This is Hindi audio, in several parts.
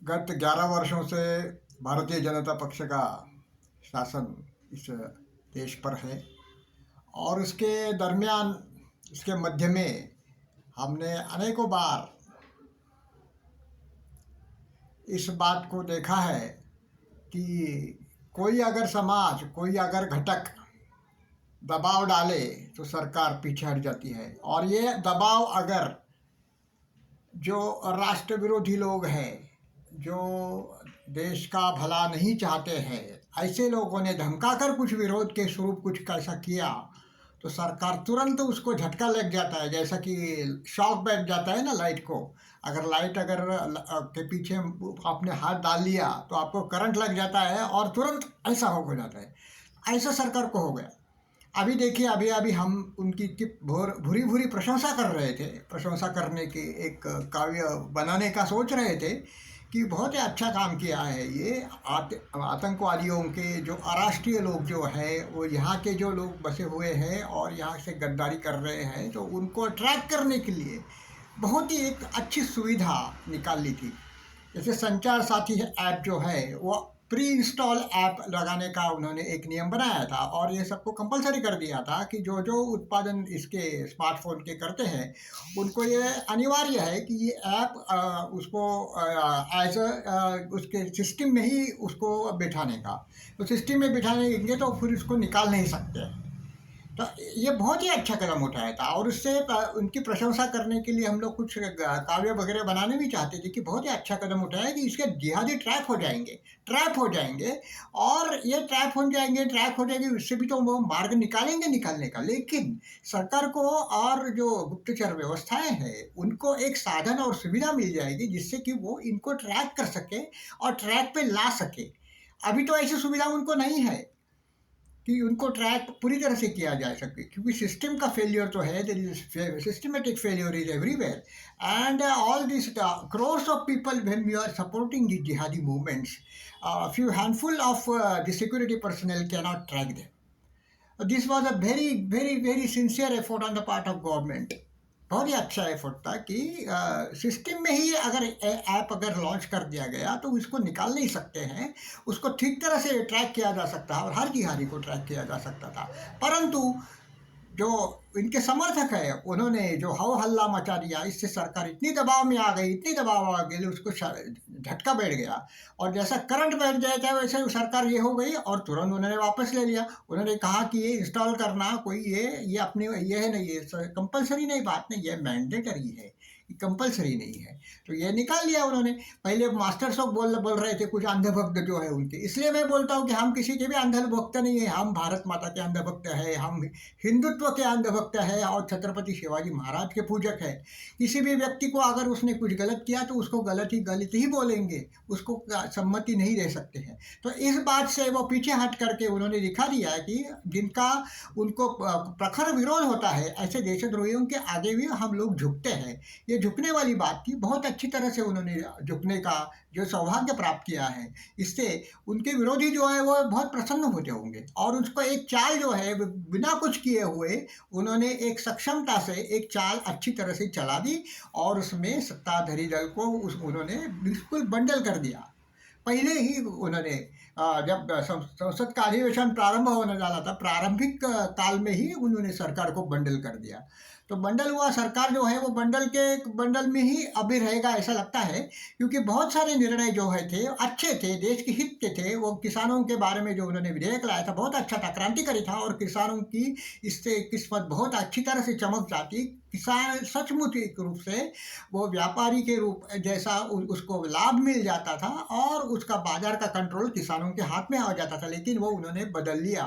गत 11 वर्षों से भारतीय जनता पक्ष का शासन इस देश पर है और उसके दरमियान इसके मध्य में हमने अनेकों बार इस बात को देखा है कि कोई अगर समाज, कोई अगर घटक दबाव डाले तो सरकार पीछे हट जाती है। और ये दबाव अगर जो राष्ट्र विरोधी लोग हैं, जो देश का भला नहीं चाहते हैं, ऐसे लोगों ने धमका कर कुछ विरोध के स्वरूप कुछ कैसा किया तो सरकार तुरंत उसको झटका लग जाता है। जैसा कि शॉक बैठ जाता है ना लाइट को, अगर लाइट के पीछे आपने हाथ डाल लिया तो आपको करंट लग जाता है और तुरंत ऐसा हो जाता है। ऐसा सरकार को हो गया। अभी देखिए, अभी अभी हम उनकी इतनी भूरी भूरी प्रशंसा कर रहे थे, प्रशंसा करने की एक काव्य बनाने का सोच रहे थे कि बहुत ही अच्छा काम किया है ये। आतंकवादियों के जो अराष्ट्रीय लोग जो है वो यहाँ के जो लोग बसे हुए हैं और यहाँ से गद्दारी कर रहे हैं, तो उनको ट्रैक करने के लिए बहुत ही एक अच्छी सुविधा निकाल ली थी। जैसे संचार साथी ऐप जो है वो प्री इंस्टॉल ऐप लगाने का उन्होंने एक नियम बनाया था और ये सबको कंपलसरी कर दिया था कि जो जो उत्पादन इसके स्मार्टफोन के करते हैं उनको ये अनिवार्य है कि ये ऐप उसको एज उसके सिस्टम में ही उसको बिठाने का। तो सिस्टम में बिठाएंगे तो फिर उसको निकाल नहीं सकते। तो ये बहुत ही अच्छा कदम उठाया था और उससे उनकी प्रशंसा करने के लिए हम लोग कुछ काव्य वगैरह बनाने भी चाहते थे कि बहुत ही अच्छा कदम उठाया कि इसके जिहादी ट्रैप हो जाएंगे और ये ट्रैप हो जाएंगे, उससे भी तो वो मार्ग निकालेंगे निकालने का। लेकिन सरकार को और जो गुप्तचर व्यवस्थाएं हैं उनको एक साधन और सुविधा मिल जाएगी जिससे कि वो इनको ट्रैक कर सके और ट्रैक पे ला सके। अभी तो ऐसी सुविधा उनको नहीं है कि उनको ट्रैक पूरी तरह से किया जा सके, क्योंकि सिस्टम का फेलियर तो है। There is systematic failure is everywhere and all this crores of people when we are supporting the jihadi movements, a few handful of the security personnel cannot track them. This was a very sincere effort on the part of government. बहुत ही अच्छा एफर्ट था कि सिस्टम में ही अगर ऐप अगर लॉन्च कर दिया गया तो इसको निकाल नहीं सकते हैं, उसको ठीक तरह से ट्रैक किया जा सकता है और हर जिहादी को ट्रैक किया जा सकता था। परंतु जो इनके समर्थक है उन्होंने जो हव हल्ला मचा दिया, इससे सरकार इतनी दबाव में आ गई, इतनी दबाव आ गई, उसको झटका बैठ गया और जैसा करंट बैठ जाता है वैसे सरकार ये हो गई और तुरंत उन्होंने वापस ले लिया। उन्होंने कहा कि ये इंस्टॉल करना कोई ये अपने ये है नहीं, ये कंपलसरी नहीं, बात नहीं, ये मैंडेटरी है, कंपलसरी नहीं है। तो ये निकाल लिया उन्होंने। पहले मास्टर साहब बोल रहे थे कुछ अंधभक्त जो है उनके, इसलिए मैं बोलता हूँ कि हम किसी के भी अंधभक्त नहीं है, हम भारत माता के अंधभक्त है, हम हिंदुत्व के अंधभक्त है और छत्रपति शिवाजी महाराज के पूजक है। किसी भी व्यक्ति को अगर उसने कुछ गलत किया तो उसको गलत ही बोलेंगे, उसको सम्मति नहीं दे सकते हैं। तो इस बात से वो पीछे हट करके उन्होंने दिखा दिया कि जिनका उनको प्रखर विरोध होता है ऐसे देशद्रोहियों के आगे भी हम लोग झुकते हैं। ये झुकने वाली बात थी, बहुत अच्छी तरह से उन्होंने झुकने का जो सौभाग्य प्राप्त किया है, इससे उनके विरोधी जो है वो बहुत प्रसन्न होते होंगे और उसको एक चाल जो है बिना कुछ किए हुए उन्होंने एक सक्षमता से एक चाल अच्छी तरह से चला दी और उसमें सत्ताधारी दल को उन्होंने बिल्कुल बंडल कर दिया। पहले ही उन्होंने जब संसद का अधिवेशन प्रारंभ होने वाला था, प्रारंभिक काल में ही उन्होंने सरकार को बंडल कर दिया। तो बंडल हुआ, सरकार जो है वो बंडल में ही अभी रहेगा ऐसा लगता है, क्योंकि बहुत सारे निर्णय जो है थे अच्छे थे, देश के हित के थे। वो किसानों के बारे में जो उन्होंने विधेयक लाया था बहुत अच्छा था, क्रांतिकारी था और किसानों की इससे किस्मत बहुत अच्छी तरह से चमक जाती। किसान सचमुच एक रूप से वो व्यापारी के रूप जैसा उसको लाभ मिल जाता था और उसका बाजार का कंट्रोल किसानों के हाथ में आ जाता था। लेकिन वो उन्होंने बदल लिया।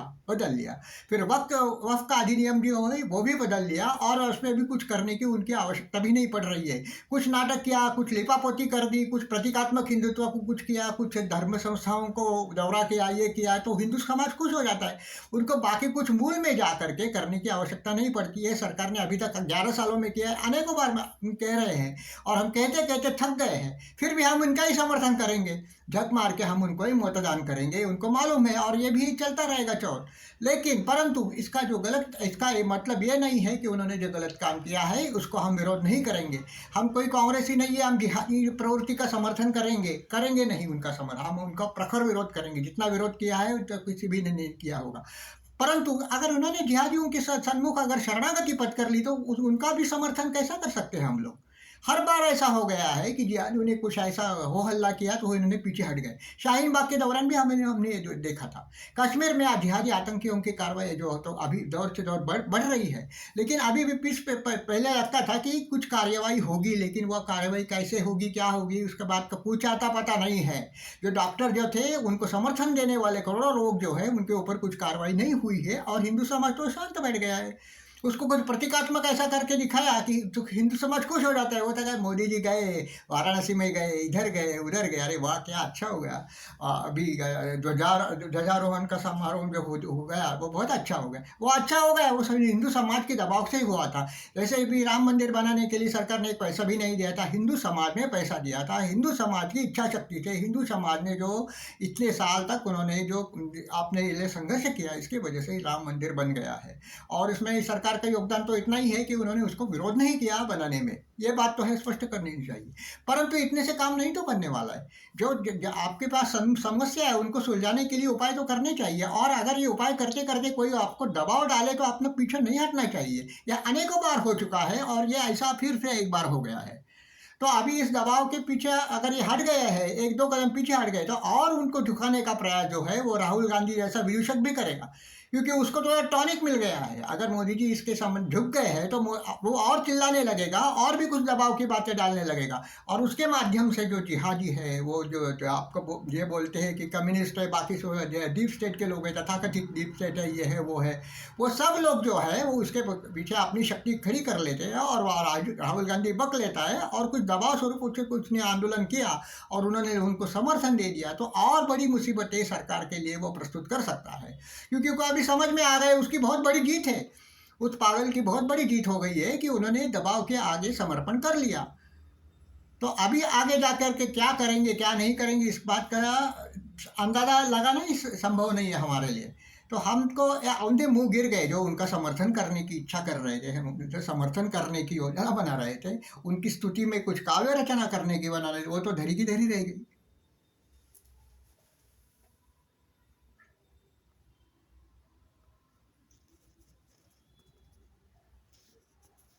फिर वक्फ का अधिनियम जो है वो भी बदल लिया और उसमें भी कुछ करने की उनकी आवश्यकता भी नहीं पड़ रही है। कुछ नाटक किया, कुछ लिपापोती कर दी, कुछ प्रतीकात्मक हिंदुत्व को कुछ किया, कुछ धर्म संस्थाओं को दौरा किया, ये किया, तो हिंदू समाज खुश हो जाता है। उनको बाकी कुछ मूल में जा करके करने की आवश्यकता नहीं पड़ती है। सरकार ने अभी तक 11 सालों में किया है, अनेकों बार हम कह रहे हैं और हम कहते कहते थक गए हैं, फिर भी हम उनका ही समर्थन करेंगे, झक मार के हम उनको ही मतदान करेंगे, उनको मालूम है और ये भी चलता रहेगा चौर। लेकिन परंतु इसका ये मतलब ये नहीं है कि उन्होंने जो गलत काम किया है उसको हम विरोध नहीं करेंगे। हम कोई कांग्रेसी नहीं है, हम जिहादी प्रवृत्ति का समर्थन करेंगे नहीं उनका समर्थन, हम उनका प्रखर विरोध करेंगे, जितना विरोध किया है उतना किसी भी ने नहीं किया होगा। परंतु अगर उन्होंने जिहादियों के सन्मुख अगर शरणागति पद कर ली तो उनका भी समर्थन कैसा कर सकते हैं हम लोग। हर बार ऐसा हो गया है कि जिहादियों ने कुछ ऐसा हो हल्ला किया तो इन्होंने पीछे हट गए। शाहीन बाग के दौरान भी हमने ये जो देखा था। कश्मीर में जिहादी आतंकियों की कार्रवाई जो तो अभी दौर से दौर बढ़ रही है, लेकिन अभी भी पहले लगता था कि कुछ कार्रवाई होगी, लेकिन वह कार्रवाई कैसे होगी, क्या होगी, उसके बाद का कुछ आता पता नहीं है। जो डॉक्टर जो थे उनको समर्थन देने वाले करोड़ों लोग जो है उनके ऊपर कुछ कार्रवाई नहीं हुई है और हिंदू समाज तो शांत बैठ गया है। उसको कुछ प्रतीकात्मक ऐसा करके दिखाया कि तो हिंदू समाज खुश हो जाता है। वो था मोदी जी गए, वाराणसी में गए, इधर गए, उधर गए, अरे वाह क्या अच्छा हो गया। अभी ध्वजारोहण का समारोह जो हो गया वो बहुत अच्छा हो गया। वो अच्छा हो गया, वो सभी हिंदू समाज के दबाव से ही हुआ था। जैसे भी राम मंदिर बनाने के लिए सरकार ने एक पैसा भी नहीं दिया था, हिंदू समाज ने पैसा दिया था। हिंदू समाज की इच्छा शक्ति से हिंदू समाज ने जो इतने साल तक उन्होंने जो आपने ये संघर्ष किया, इसकी वजह से ही राम मंदिर बन गया है। और इसमें सरकार का योगदान तो इतना ही है कि उन्होंने उसको विरोध नहीं किया बनाने में, ये बात तो है, स्पष्ट करनी चाहिए। परंतु इतने से काम नहीं तो करने वाला है। जो आपके पास समस्या है उनको सुलझाने के लिए उपाय तो करने चाहिए, और अगर ये उपाय करते करते कोई आपको दबाव डाले तो आपने पीछे नहीं हटना चाहिए। यह अनेकों बार हो चुका है और ये ऐसा फिर से एक बार हो गया है। तो अभी इस दबाव के पीछे अगर ये हट गए हैं, एक दो कदम पीछे हट गए, तो और उनको झुकाने का प्रयास जो है वो राहुल गांधी जैसा विदूषक भी करेगा, क्योंकि उसको थोड़ा टॉनिक मिल गया है। अगर मोदी जी इसके सामने झुक गए हैं तो वो और चिल्लाने लगेगा और भी कुछ दबाव की बातें डालने लगेगा, और उसके माध्यम से जो जिहादी है, वो जो आपको ये बोलते हैं कि कम्युनिस्ट है, बाकी डीप स्टेट के लोग हैं, तथाकथित डीप स्टेट है, ये है वो है, वो सब लोग जो है वो उसके पीछे अपनी शक्ति खड़ी कर लेते हैं। और राहुल गांधी बक लेता है और कुछ दबाव स्वरूप उसने आंदोलन किया और उन्होंने उनको समर्थन दे दिया, तो और बड़ी मुसीबतें सरकार के लिए वो प्रस्तुत कर सकता है। क्योंकि उनको अभी समझ में आ गए उसकी बहुत बड़ी जीत है, उस पागल की बहुत बड़ी जीत हो गई है कि उन्होंने दबाव के आगे समर्पण कर लिया। तो अभी आगे जाकर के क्या करेंगे क्या नहीं करेंगे इस बात का अंदाजा लगाना ही संभव नहीं है हमारे लिए। तो हमको उनके मुंह गिर गए जो उनका समर्थन करने की इच्छा कर रहे थे, हम जो समर्थन करने की योजना बना रहे थे, उनकी स्तुति में कुछ काव्य रचना करने की बना रहे थे, वो तो धरी की धरी रह गई।